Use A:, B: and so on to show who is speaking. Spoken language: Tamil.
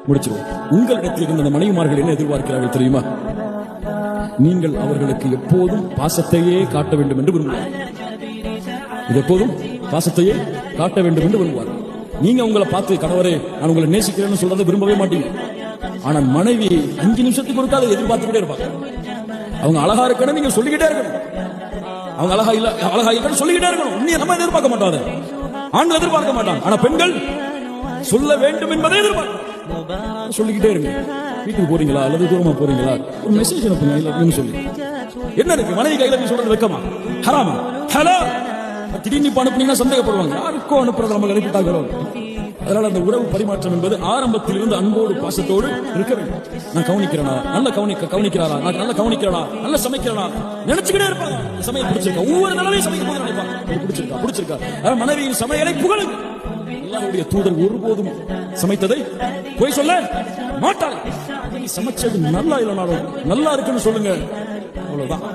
A: முடிச்சிருவோம். உங்களிடத்தில் இருந்த அந்த மனைவிமார்கள் என்ன எதிர்பார்க்கிறார்கள் தெரியுமா? நீங்கள் அவர்களுக்கு எப்போதும் பாசத்தையே காட்ட வேண்டும் என்று விரும்புவார்கள். எப்போதும் பாசத்தையே காட்ட வேண்டும் என்று விரும்புவார்கள். நீங்க உங்களை பார்த்து கணவரே நான் உங்களை நேசிக்கிறேன்னு சொல்றதை விரும்பவே மாட்டீங்க. ஆனா மனைவி 5 நிமிஷத்துக்கு ஒருக்காத எதிர்பார்த்துக்கிட்டே இருப்பாங்க. அவங்க அழகா இருக்கணும் நீங்க சொல்லிக்கிட்டே இருக்கணும். அவங்க அழகா இல்லன்னு சொல்லிக்கிட்டே இருக்கணும். உண்மையை நம்ம எதிர்பார்க்க மாட்டாங்க, ஆண்கள் எதிர்பார்க்க மாட்டாங்க. ஆனா பெண்கள் சொல்ல வேண்டும் என்பதை எதிர்பார்க்க சொல்லிக்கிட்டே இருங்க. வீட்டுக்கு போறீங்களா அல்லது தூரமா போறீங்களா ஒரு மெசேஜ் அனுப்புங்க இல்லன்னு சொல்லி. என்ன இருக்கு மனைவி கையில சொல்றது வெக்கமா ஹராமா? ஹலோ திடீர்னு அனுப்புனீங்கன்னா சந்தேகப்படுவாங்க. யாருக்கோ அனுப்புறது நம்ம அனுப்பிட்டாங்களோ. அதனால அந்த உறவு பரிமாற்றம் என்பது ஆரம்பத்தில் இருந்து அன்போடு பாசத்தோடு இருக்க வேண்டும். நான் கவனிக்கிறேனா, நல்ல கவனிக்கிறாரா, நான் நல்ல கவனிக்கிறேனா, நல்ல சமைக்கிறேனா நினைச்சுக்கிட்டே இருப்பாங்க. சமையல் பிடிச்சிருக்கா, ஒவ்வொரு தடவையும் சமைக்கும் போது நினைப்பாங்க பிடிச்சிருக்கா. மனைவியின் சமையலை புகழுங்க. அல்லாஹ்வுடைய தூதர் ஒருபோதும் சமைத்ததை போய் சொல்ல மாட்டாங்க. சமைச்சது நல்லா இல்லைனாலும் நல்லா இருக்குன்னு சொல்லுங்க. அவ்வளவுதான்.